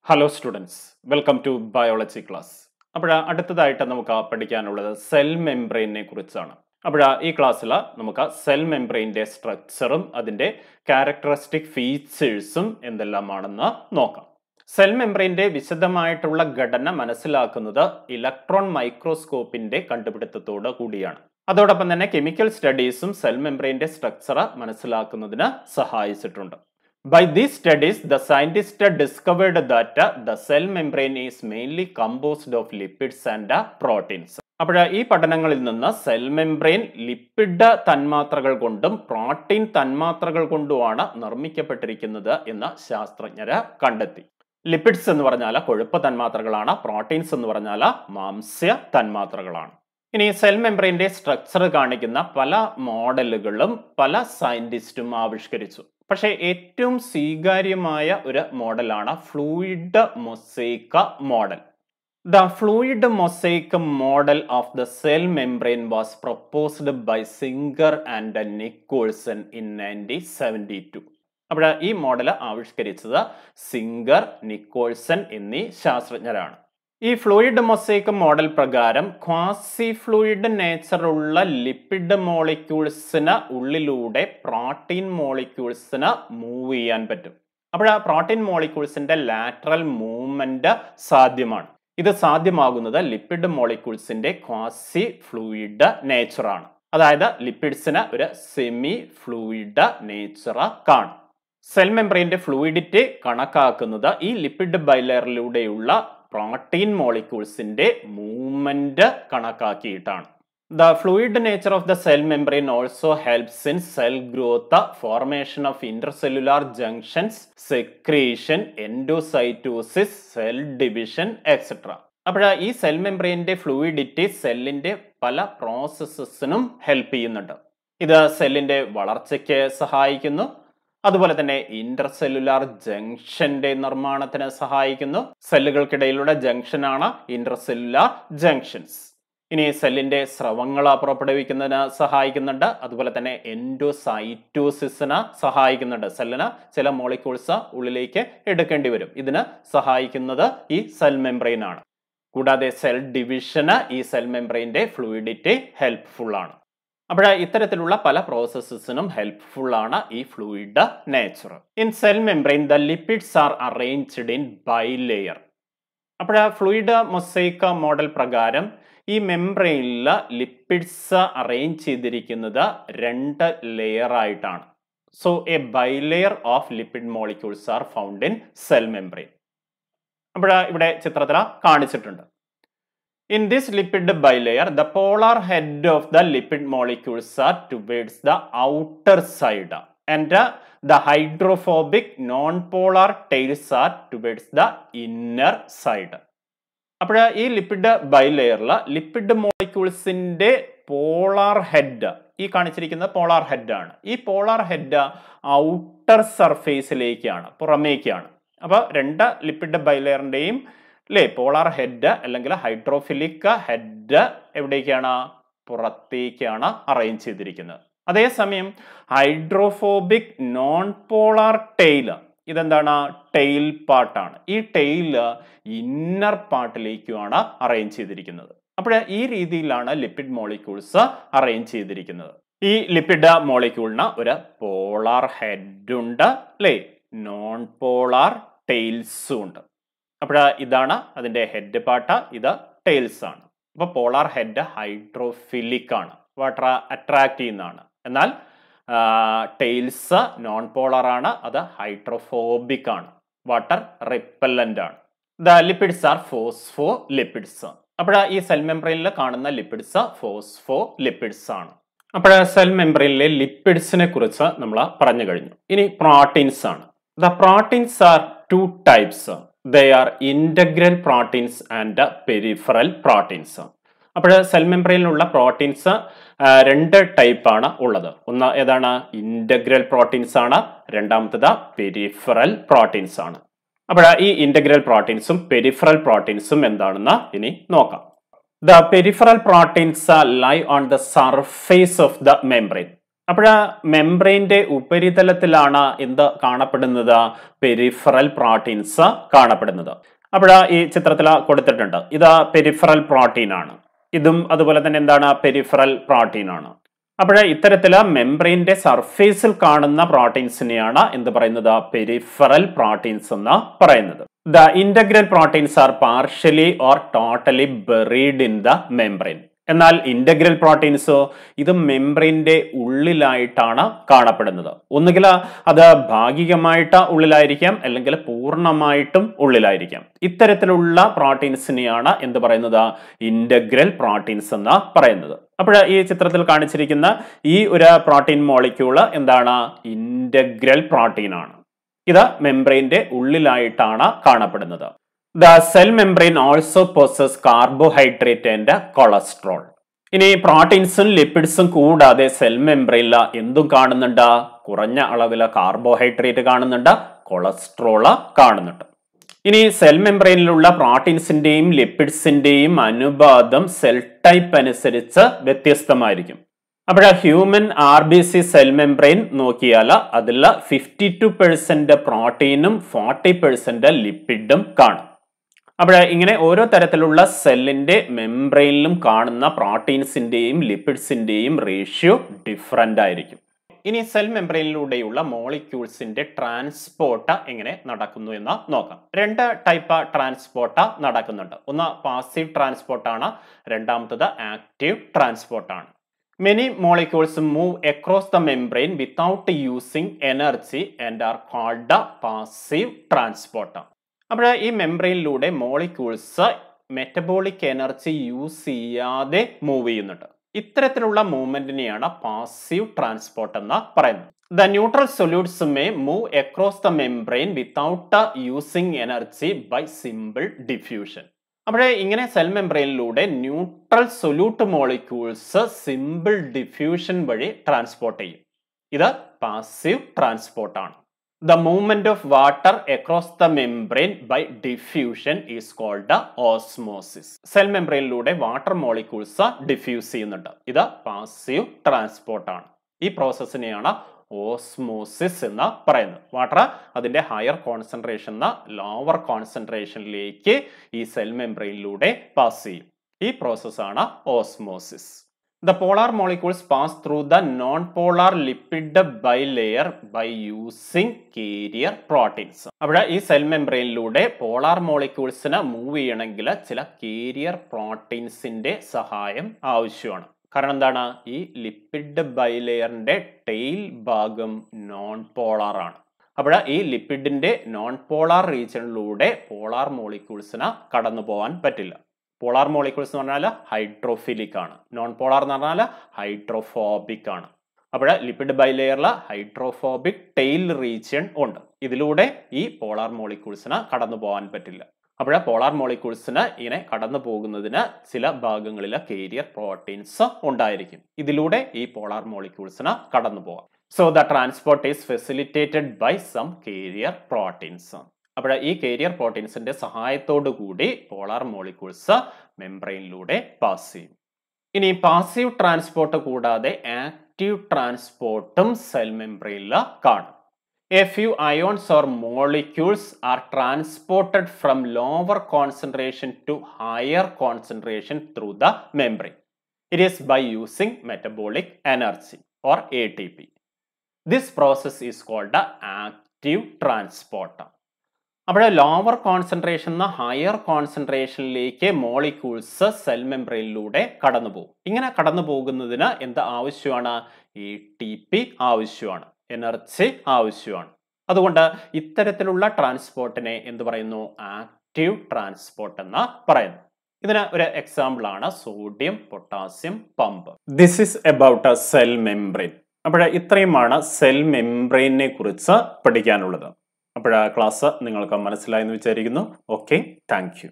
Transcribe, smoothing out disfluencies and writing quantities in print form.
Hello students, welcome two biology class. അടുത്തതായിട്ട് നമുക്ക് പഠിക്കാനുള്ളത് സെൽ മെംബ്രെയിനെ കുറിച്ചാണ്. ഈ ക്ലാസ്സിൽ നമുക്ക് സെൽ മെംബ്രെയിൻ്റെ സ്ട്രക്ചറും അതിൻ്റെ ക്യാരക്ടറിസ്റ്റിക് ഫീച്ചേഴ്സും എന്തെല്ലാമാണെന്ന് നോക്കാം. സെൽ മെംബ്രെയിൻ്റെ വിശദമായിട്ടുള്ള ഘടന മനസ്സിലാക്കുന്നത് ഇലക്ട്രോൺ മൈക്രോസ്കോപ്പിന്റെ കണ്ടുപിടുത്തത്തോട് കൂടിയാണ്. അതോടൊപ്പം തന്നെ കെമിക്കൽ സ്റ്റഡീസും സെൽ മെംബ്രെയിൻ്റെ സ്ട്രക്ചർ മനസ്സിലാക്കുന്നതിന് സഹായിച്ചിട്ടുണ്ട്. By these studies, the scientists discovered that the cell membrane is mainly composed of lipids and proteins. ഈ പഠനങ്ങളിൽ നിന്ന് സെൽ മെംബ്രെയിൻ ലിപ്പിഡ് തന്മാത്രകൾ കൊണ്ടും പ്രോട്ടീൻ തന്മാത്രകൾ കൊണ്ടുമാണ് നിർമ്മിക്കപ്പെട്ടിരിക്കുന്നത് എന്ന് ശാസ്ത്രജ്ഞര് കണ്ടെത്തി. ലിപ്പിഡ്സ് എന്ന് പറഞ്ഞാൽ കൊഴുപ്പ് തന്മാത്രകളാണ്, പ്രോട്ടീൻസ് എന്ന് പറഞ്ഞാൽ മാംസ്യ തന്മാത്രകളാണ്. ഇനി സെൽ മെംബ്രെയിൻ്റെ സ്ട്രക്ചർ കാണിക്കുന്ന പല മോഡലുകളും പല സയന്റിസ്റ്റും ആവിഷ്കരിച്ചു. പക്ഷേ ഏറ്റവും സ്വീകാര്യമായ ഒരു മോഡലാണ് fluid mosaic model. The fluid mosaic model of the cell membrane was proposed by Singer and Nicholson in 1972. ഈ മോഡൽ ആവിഷ്കരിച്ചത് സിംഗർ, നിക്കോൾസൺ എന്നീ ശാസ്ത്രജ്ഞരാണ്. ഈ ഫ്ലൂയിഡ് മൊസൈക്ക് മോഡൽ പ്രകാരം ക്വാസി ഫ്ലൂയിഡ് നേച്ചറുള്ള ലിപ്പിഡ് മോളിക്യൂൾസിന് ഉള്ളിലൂടെ പ്രോട്ടീൻ മോളിക്യൂൾസിന് മൂവ് ചെയ്യാൻ പറ്റും. പ്രോട്ടീൻ മോളിക്യൂൾസിന്റെ ലാറ്ററൽ മൂവ്മെന്റ് സാധ്യമാണ്. ഇത് സാധ്യമാകുന്നത് ലിപ്പിഡ് മോളിക്യൂൾസിന്റെ ക്വാസി ഫ്ലൂയിഡ് നേച്ചറാണ്. അതായത് ലിപ്പിഡ്സിന് ഒരു സെമി ഫ്ലൂയിഡ് നേച്ചർ കാണും. സെൽ മെംബ്രെയിന്റെ ഫ്ലൂയിഡിറ്റി കണക്കാക്കുന്നത് ഈ ലിപ്പിഡ് ബൈലെയറിലൂടെയുള്ള പ്രോട്ടീൻ മോളിക്യൂൾസിന്റെ മൂവ്മെന്റ് കണക്കാക്കിയിട്ടാണ്. The fluid nature of the cell membrane also helps in cell growth, formation of intercellular junctions, secretion, endocytosis, cell division, etc. ഈ സെൽ മെംബ്രെയിന്റെ ഫ്ലൂയിഡിറ്റി സെല്ലിന്റെ പല പ്രോസസ്സസിനും ഹെൽപ്പ് ചെയ്യുന്നുണ്ട്. ഇത് സെല്ലിന്റെ വളർച്ചയ്ക്ക് സഹായിക്കുന്നു. അതുപോലെ തന്നെ ഇന്റർസെല്ലുലാർ ജംഗ്ഷന്റെ നിർമ്മാണത്തിന് സഹായിക്കുന്നു. സെല്ലുകൾക്കിടയിലുള്ള ജംഗ്ഷനാണ് ഇന്റർസെല്ലുലാർ ജംഗ്ഷൻസ്. ഇനി സെല്ലിന്റെ സ്രവങ്ങൾ പുറപ്പെടുവിക്കുന്നതിന് സഹായിക്കുന്നുണ്ട്. അതുപോലെ തന്നെ എൻഡോസൈറ്റോസിസിന് സഹായിക്കുന്നുണ്ട്. സെല്ലിന് ചില മോളിക്യൂൾസ് ഉള്ളിലേക്ക് എടുക്കേണ്ടി വരും. ഇതിന് സഹായിക്കുന്നത് ഈ സെൽ മെംബ്രെയിൻ ആണ്. കൂടാതെ സെൽ ഡിവിഷന് ഈ സെൽ മെംബ്രെയിന്റെ ഫ്ലൂയിഡിറ്റി ഹെൽപ്ഫുൾ ആണ്. ഇത്തരത്തിലുള്ള പല പ്രോസസ്സസിനും ഹെൽപ്ഫുൾ ആണ് ഈ fluid nature. In cell membrane the lipids R arranged in bilayer. Fluid mosaic model പ്രകാരം ഈ മെംബ്രെയിനിൽ ലിപ്പിഡ്സ് അറേഞ്ച് ചെയ്തിരിക്കുന്നത് 2 ലെയർ ആയിട്ടാണ്. So A bilayer of lipid molecules are found in cell membrane. ഇവിടെ ചിത്രത്തിൽ കാണിച്ചിട്ടുണ്ട്. In this lipid bilayer, the polar head of the lipid molecules are towards the outer side and the hydrophobic non-polar tails are towards the inner side. ഈ lipid ബൈലെയറിൽ lipid മോളിക്യൂൾസിന്റെ polar head, ഈ കാണിച്ചിരിക്കുന്നത് polar head ആണ്. ഈ polar head outer സർഫേസിലേക്കാണ്, പുറമേക്കാണ്. 2 lipid ബൈലെയറിന്റെയും പോളാർ ഹെഡ് അല്ലെങ്കിൽ ഹൈഡ്രോഫിലിക് ഹെഡ് എവിടേക്കാണ്? പുറത്തേക്കാണ് അറേഞ്ച് ചെയ്തിരിക്കുന്നത്. അതേസമയം ഹൈഡ്രോഫോബിക് നോൺ പോളാർ ടെയിൽ, ഇതെന്താണ്? ടെയിൽ പാർട്ടാണ്. ഈ ടെയിൽ ഇന്നർ പാർട്ടിലേക്കുമാണ് അറേഞ്ച് ചെയ്തിരിക്കുന്നത്. ഈ രീതിയിലാണ് ലിപ്പിഡ് മോളിക്യൂൾസ് അറേഞ്ച് ചെയ്തിരിക്കുന്നത്. ഈ ലിപ്പിഡ് മോളിക്യൂളിന് ഒരു പോളാർ ഹെഡ് ഉണ്ട്, നോൺ പോളാർ ടെയിൽസും ഉണ്ട്. ഇതാണ് അതിന്റെ ഹെഡ് പാർട്ട്, ഇത് ടെയിൽസ് ആണ്. പോളാർ ഹെഡ് ഹൈഡ്രോഫിലിക് ആണ്, വാട്ടർ അട്രാക്ട് ചെയ്യുന്നതാണ്. എന്നാൽ ടെയിൽസ് നോൺ പോളാർ ആണ്, അത് ഹൈഡ്രോഫോബിക് ആണ്, വാട്ടർ റിപ്പല്ലന്റ് ആണ്. The lipids are phospholipids. ഈ സെൽ മെംബ്രെയിനിൽ കാണുന്ന ലിപ്പിഡ്സ് ഫോസ്ഫോ ലിപ്പിഡ്സ് ആണ്. സെൽ മെംബ്രെയിനിലെ ലിപ്പിഡ്സിനെ കുറിച്ച് നമ്മൾ പറഞ്ഞു കഴിഞ്ഞു. ഇനി പ്രോട്ടീൻസ് ആണ്. The proteins are 2 types. They are integral proteins and peripheral proteins. Cell മെംബ്രെയിനിലുള്ള proteins 2 type ആണ് ഉള്ളത്. ഒന്ന് ഏതാണ്? ഇന്റഗ്രൽ പ്രോട്ടീൻസ് ആണ്. രണ്ടാമത്തേത് പെരിഫറൽ പ്രോട്ടീൻസ് ആണ്. ഈ ഇന്റഗ്രൽ പ്രോട്ടീൻസും പെരിഫറൽ പ്രോട്ടീൻസും എന്താണെന്ന് ഇനി നോക്കാം. The peripheral proteins lie on the surface of the membrane. അപ്പോൾ മെംബ്രെയിന്റെ ഉപരിതലത്തിലാണ് എന്ത് കാണപ്പെടുന്നത്? പെരിഫറൽ പ്രോട്ടീൻസ് കാണപ്പെടുന്നത്. അപ്പോൾ ഈ ചിത്രത്തിൽ കൊടുത്തിട്ടുണ്ട്, ഇത് പെരിഫറൽ പ്രോട്ടീൻ ആണ്. ഇതും അതുപോലെ തന്നെ എന്താണ്? പെരിഫറൽ പ്രോട്ടീൻ ആണ്. അപ്പോൾ ഇത്തരത്തില് മെംബ്രെയിന്റെ സർഫേസിൽ കാണുന്ന പ്രോട്ടീൻസിനെയാണ് എന്ത് പറയുന്നത്? പെരിഫറൽ പ്രോട്ടീൻസ് എന്ന് പറയുന്നത്. The integral proteins are partially or totally buried in the membrane. എന്നാൽ ഇന്റഗ്രൽ പ്രോട്ടീൻസോ ഇത് മെംബ്രെയിന്റെ ഉള്ളിലായിട്ടാണ് കാണപ്പെടുന്നത്. ഒന്നുകിൽ അത് ഭാഗികമായിട്ട് ഉള്ളിലായിരിക്കാം, അല്ലെങ്കിൽ പൂർണ്ണമായിട്ടും ഉള്ളിലായിരിക്കാം. ഇത്തരത്തിലുള്ള പ്രോട്ടീൻസിനെയാണ് എന്ത് പറയുന്നത്? ഇന്റഗ്രൽ പ്രോട്ടീൻസ് എന്ന് പറയുന്നത്. അപ്പോൾ ഈ ചിത്രത്തിൽ കാണിച്ചിരിക്കുന്ന ഈ ഒരു പ്രോട്ടീൻ മോളിക്യൂള് എന്താണ്? ഇന്റഗ്രൽ പ്രോട്ടീൻ ആണ്. ഇത് മെംബ്രെയിന്റെ ഉള്ളിലായിട്ടാണ് കാണപ്പെടുന്നത്. The cell membrane also possesses carbohydrate and cholesterol. ഇനി പ്രോട്ടീൻസും ലിപ്പിഡ്സും കൂടാതെ സെൽ മെംബ്രെയിനിൽ എന്തും കാണുന്നുണ്ട്? കുറഞ്ഞ അളവിൽ കാർബോഹൈഡ്രേറ്റ് കാണുന്നുണ്ട്, കൊളസ്ട്രോള് കാണുന്നുണ്ട്. ഇനി സെൽ മെംബ്രെയിനിലുള്ള പ്രോട്ടീൻസിന്റെയും ലിപ്പിഡ്സിന്റെയും അനുപാതം സെൽ ടൈപ്പ് അനുസരിച്ച് വ്യത്യസ്തമായിരിക്കും. അപ്പോൾ ഹ്യൂമൻ RBC സെൽ മെംബ്രെയിൻ നോക്കിയാൽ അതിൽ 52% പ്രോട്ടീനും 40% ലിപ്പിഡും കാണും. അപ്പോൾ ഇങ്ങനെ ഓരോ തരത്തിലുള്ള സെല്ലിന്റെ മെംബ്രെയിനിലും കാണുന്ന പ്രോട്ടീൻസിന്റെയും ലിപ്പിഡ്സിന്റെയും റേഷ്യോ ഡിഫറൻ്റ് ആയിരിക്കും. ഇനി സെൽ മെംബ്രെയിനിലൂടെയുള്ള മോളിക്യൂൾസിന്റെ ട്രാൻസ്പോർട്ട് എങ്ങനെ നടക്കുന്നു എന്ന് നോക്കാം. രണ്ട് ടൈപ്പ് ട്രാൻസ്പോർട്ട് നടക്കുന്നുണ്ട്. ഒന്ന് പാസീവ് ട്രാൻസ്പോർട്ടാണ്, രണ്ടാമത്തത് active ട്രാൻസ്പോർട്ടാണ്. Many molecules move across the membrane without using energy and are called passive transporter. അപ്പോൾ ഈ മെംബ്രെയിനിലൂടെ മോളിക്യൂൾസ് മെറ്റബോളിക് എനർജി യൂസ് ചെയ്യാതെ മൂവ് ചെയ്യുന്നുണ്ട്. ഇത്തരത്തിലുള്ള മൂവ്മെന്റിനെയാണ് പാസീവ് ട്രാൻസ്പോർട്ട് എന്ന് പറയുന്നത്. The neutral solutes may move across the membrane without using energy by simple diffusion. അപ്പോൾ ഇങ്ങനെ cell മെംബ്രെയിനിലൂടെ neutral solute molecules simple diffusion വഴി ട്രാൻസ്പോർട്ട് ചെയ്യും. ഇത് പാസീവ് ട്രാൻസ്പോർട്ടാണ്. The movement of water across the membrane by diffusion is called osmosis. Cell മെംബ്രെയിനിലൂടെ water molecules diffuse ചെയ്യുന്നുണ്ട്. ഇത് പാസീവ് ട്രാൻസ്പോർട്ടാണ്. ഈ പ്രോസസ്സിനെയാണ് ഓസ്മോസിസ് എന്ന് പറയുന്നത്. വാട്ടർ അതിന്റെ ഹയർ കോൺസെൻട്രേഷൻ ലോവർ കോൺസെൻട്രേഷനിലേക്ക് ഈ സെൽ മെംബ്രെയിനിലൂടെ പാസ് ചെയ്യും. ഈ പ്രോസസ്സാണ് osmosis. The polar molecules pass through the non-polar lipid bilayer by using carrier proteins. അവിടെ ഈ സെൽ മെംബ്രെയിനിലൂടെ പോളാർ മോളിക്യൂൾസിന് മൂവ് ചെയ്യണമെങ്കിൽ ചില കേരിയർ പ്രോട്ടീൻസിന്റെ സഹായം ആവശ്യമാണ്. കാരണം എന്താണ്? ഈ ലിപ്പിഡ് ബൈലെയറിന്റെ ടെയിൽ ഭാഗം നോൺ പോളാർ ആണ്. അപ്പോൾ ഈ ലിപ്പിഡിന്റെ നോൺ പോളാർ റീജിയനിലൂടെ പോളാർ മോളിക്യൂൾസിന് കടന്നു പോകാൻ പറ്റില്ല. പോളാർ മോളിക്യൂൾസ് എന്ന് പറഞ്ഞാൽ ഹൈഡ്രോഫിലിക് ആണ്, നോൺ പോളാർ എന്ന് പറഞ്ഞാൽ ഹൈഡ്രോഫോബിക് ആണ്. അപ്പോൾ ലിപ്പിഡ് ബൈലെയറിൽ ഹൈഡ്രോഫോബിക് ടെയിൽ റീജിയൻ ഉണ്ട്. ഇതിലൂടെ ഈ പോളാർ മോളിക്യൂൾസിന് കടന്നു പോകാൻ പറ്റില്ല. അപ്പോൾ പോളാർ മോളിക്യൂൾസിന് ഇങ്ങനെ കടന്നു പോകുന്നതിന് ചില ഭാഗങ്ങളിൽ കേരിയർ പ്രോട്ടീൻസ് ഉണ്ടായിരിക്കും. ഇതിലൂടെ ഈ പോളാർ മോളിക്യൂൾസിന് കടന്നു പോകാം. So the transport is facilitated by some carrier proteins. അപ്പോൾ ഈ കേരിയർ പ്രോട്ടീൻസിന്റെ സഹായത്തോടു കൂടി പോളാർ മോളിക്യൂൾസ് മെംബ്രെയിനിലൂടെ പാസ് ചെയ്യും. ഇനി പാസീവ് ട്രാൻസ്പോർട്ട് കൂടാതെ ആക്റ്റീവ് ട്രാൻസ്പോർട്ടും സെൽ മെംബ്രെയിനിൽ കാണും. A few ions or molecules are transported from lower concentration to higher concentration through the membrane. It is by using metabolic energy or ATP. This process is called the active transporter. അപ്പോൾ lower concentration നിന്ന് higher കോൺസെൻട്രേഷനിലേക്ക് molecules cell മെംബ്രെയിനിലൂടെ കടന്നു പോകും. ഇങ്ങനെ കടന്നു പോകുന്നതിന് എന്ത് ആവശ്യമാണ്? ATP ആവശ്യമാണ്, എനർജി ആവശ്യമാണ്. അതുകൊണ്ട് ഇത്തരത്തിലുള്ള ട്രാൻസ്പോർട്ടിനെ എന്ത് പറയുന്നു? ആക്റ്റീവ് ട്രാൻസ്പോർട്ട് എന്ന് പറയുന്നു. ഇതിന് ഒരു എക്സാമ്പിൾ ആണ് sodium potassium pump. This is about A cell membrane. അപ്പോൾ ഇത്രയുമാണ് സെൽ മെംബ്രെയിനെ കുറിച്ച് പഠിക്കാനുള്ളത്. അപ്പോൾ ക്ലാസ് നിങ്ങൾക്ക് മനസ്സിലായെന്ന് വിചാരിക്കുന്നു. Okay, thank you.